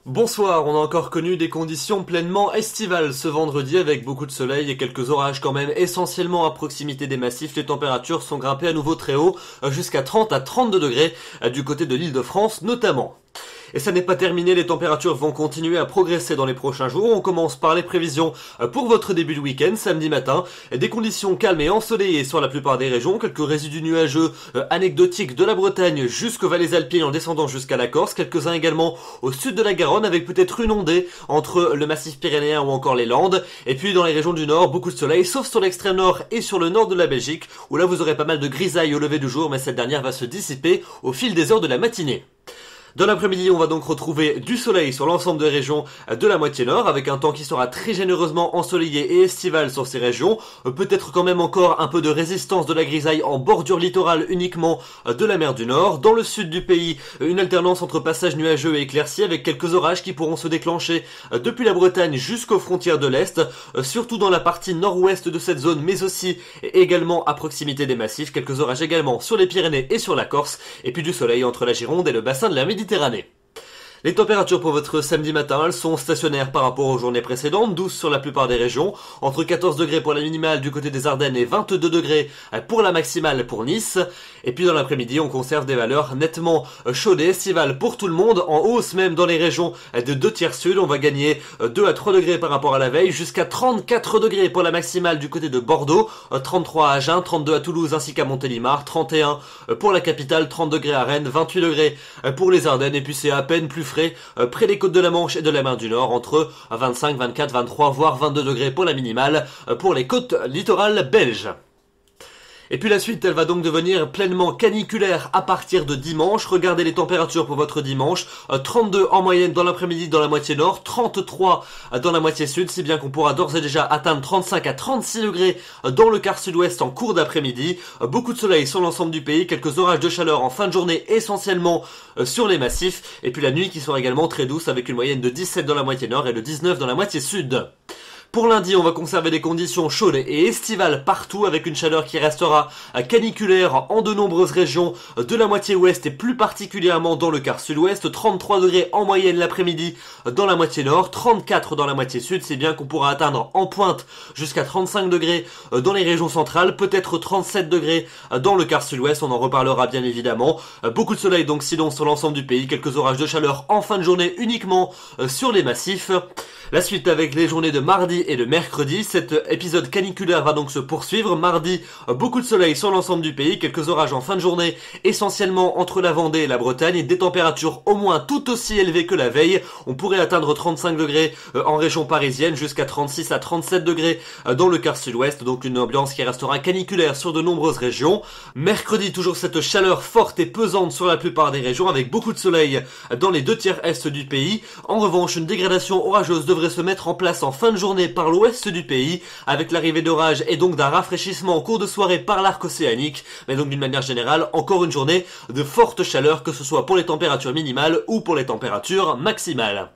Bonsoir, on a encore connu des conditions pleinement estivales ce vendredi avec beaucoup de soleil et quelques orages quand même essentiellement à proximité des massifs. Les températures sont grimpées à nouveau très haut, jusqu'à 30 à 32 degrés du côté de l'Île-de-France notamment. Et ça n'est pas terminé, les températures vont continuer à progresser dans les prochains jours. On commence par les prévisions pour votre début de week-end, samedi matin. Des conditions calmes et ensoleillées sur la plupart des régions. Quelques résidus nuageux anecdotiques de la Bretagne jusqu'aux vallées alpines en descendant jusqu'à la Corse. Quelques-uns également au sud de la Garonne avec peut-être une ondée entre le massif pyrénéen ou encore les Landes. Et puis dans les régions du nord, beaucoup de soleil, sauf sur l'extrême nord et sur le nord de la Belgique, où là vous aurez pas mal de grisailles au lever du jour, mais cette dernière va se dissiper au fil des heures de la matinée. Dans l'après-midi, on va donc retrouver du soleil sur l'ensemble des régions de la moitié nord, avec un temps qui sera très généreusement ensoleillé et estival sur ces régions. Peut-être quand même encore un peu de résistance de la grisaille en bordure littorale uniquement de la mer du Nord. Dans le sud du pays, une alternance entre passages nuageux et éclaircies, avec quelques orages qui pourront se déclencher depuis la Bretagne jusqu'aux frontières de l'Est, surtout dans la partie nord-ouest de cette zone, mais aussi également à proximité des massifs. Quelques orages également sur les Pyrénées et sur la Corse, et puis du soleil entre la Gironde et le bassin de la Méditerranée. Les températures pour votre samedi matin, elles sont stationnaires par rapport aux journées précédentes, 12 sur la plupart des régions, entre 14 degrés pour la minimale du côté des Ardennes et 22 degrés pour la maximale pour Nice. Et puis dans l'après-midi, on conserve des valeurs nettement chaudes et estivales pour tout le monde, en hausse même dans les régions de 2 tiers sud. On va gagner 2 à 3 degrés par rapport à la veille, jusqu'à 34 degrés pour la maximale du côté de Bordeaux, 33 à Agen, 32 à Toulouse ainsi qu'à Montélimar, 31 pour la capitale, 30 degrés à Rennes, 28 degrés pour les Ardennes, et puis c'est à peine plus frais près des côtes de la Manche et de la mer du Nord, entre 25, 24, 23 voire 22 degrés pour la minimale pour les côtes littorales belges. Et puis la suite, elle va donc devenir pleinement caniculaire à partir de dimanche. Regardez les températures pour votre dimanche. 32 en moyenne dans l'après-midi dans la moitié nord, 33 dans la moitié sud, si bien qu'on pourra d'ores et déjà atteindre 35 à 36 degrés dans le quart sud-ouest en cours d'après-midi. Beaucoup de soleil sur l'ensemble du pays, quelques orages de chaleur en fin de journée essentiellement sur les massifs. Et puis la nuit qui sera également très douce avec une moyenne de 17 dans la moitié nord et de 19 dans la moitié sud. Pour lundi, on va conserver des conditions chaudes et estivales partout, avec une chaleur qui restera caniculaire en de nombreuses régions de la moitié ouest et plus particulièrement dans le quart sud-ouest. 33 degrés en moyenne l'après-midi dans la moitié nord, 34 dans la moitié sud, c'est bien qu'on pourra atteindre en pointe jusqu'à 35 degrés dans les régions centrales, peut-être 37 degrés dans le quart sud-ouest, on en reparlera bien évidemment. Beaucoup de soleil donc sinon sur l'ensemble du pays, quelques orages de chaleur en fin de journée uniquement sur les massifs. La suite avec les journées de mardi et de mercredi. Cet épisode caniculaire va donc se poursuivre. Mardi, beaucoup de soleil sur l'ensemble du pays, quelques orages en fin de journée, essentiellement entre la Vendée et la Bretagne, et des températures au moins tout aussi élevées que la veille. On pourrait atteindre 35 degrés en région parisienne, jusqu'à 36 à 37 degrés dans le quart sud-ouest, donc une ambiance qui restera caniculaire sur de nombreuses régions. Mercredi, toujours cette chaleur forte et pesante sur la plupart des régions, avec beaucoup de soleil dans les 2 tiers est du pays. En revanche, une dégradation orageuse devrait se mettre en place en fin de journée par l'ouest du pays, avec l'arrivée d'orages et donc d'un rafraîchissement en cours de soirée par l'arc océanique, mais donc d'une manière générale, encore une journée de forte chaleur, que ce soit pour les températures minimales ou pour les températures maximales.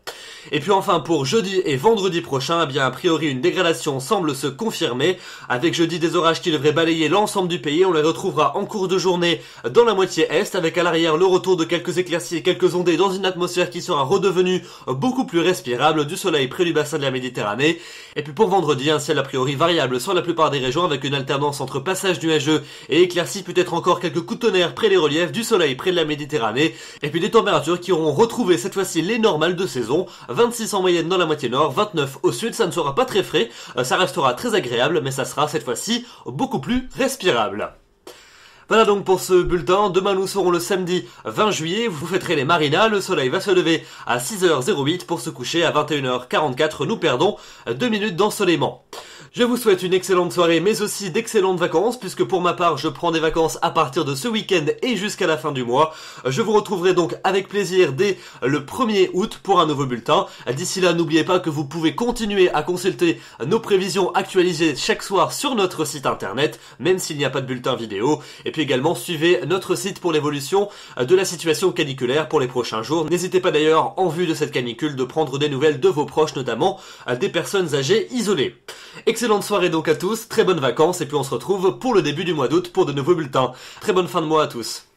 Et puis enfin pour jeudi et vendredi prochain, eh bien a priori une dégradation semble se confirmer, avec jeudi des orages qui devraient balayer l'ensemble du pays. On les retrouvera en cours de journée dans la moitié est, avec à l'arrière le retour de quelques éclaircies et quelques ondées dans une atmosphère qui sera redevenue beaucoup plus respirable, du soleil près du bassin de la Méditerranée. Et puis pour vendredi, un ciel a priori variable sur la plupart des régions, avec une alternance entre passages nuageux et éclaircies, peut-être encore quelques coups de tonnerre près des reliefs, du soleil près de la Méditerranée, et puis des températures qui auront retrouvé cette fois-ci les normales de saison, 26 en moyenne dans la moitié nord, 29 au sud. Ça ne sera pas très frais, ça restera très agréable, mais ça sera cette fois-ci beaucoup plus respirable. Voilà donc pour ce bulletin. Demain nous serons le samedi 20 juillet, vous fêterez les marinas, le soleil va se lever à 6h08 pour se coucher à 21h44, nous perdons 2 minutes d'ensoleillement. Je vous souhaite une excellente soirée, mais aussi d'excellentes vacances, puisque pour ma part, je prends des vacances à partir de ce week-end et jusqu'à la fin du mois. Je vous retrouverai donc avec plaisir dès le 1er août pour un nouveau bulletin. D'ici là, n'oubliez pas que vous pouvez continuer à consulter nos prévisions actualisées chaque soir sur notre site internet, même s'il n'y a pas de bulletin vidéo. Et puis également, suivez notre site pour l'évolution de la situation caniculaire pour les prochains jours. N'hésitez pas d'ailleurs, en vue de cette canicule, de prendre des nouvelles de vos proches, notamment des personnes âgées isolées. Excellente soirée donc à tous, très bonnes vacances et puis on se retrouve pour le début du mois d'août pour de nouveaux bulletins. Très bonne fin de mois à tous.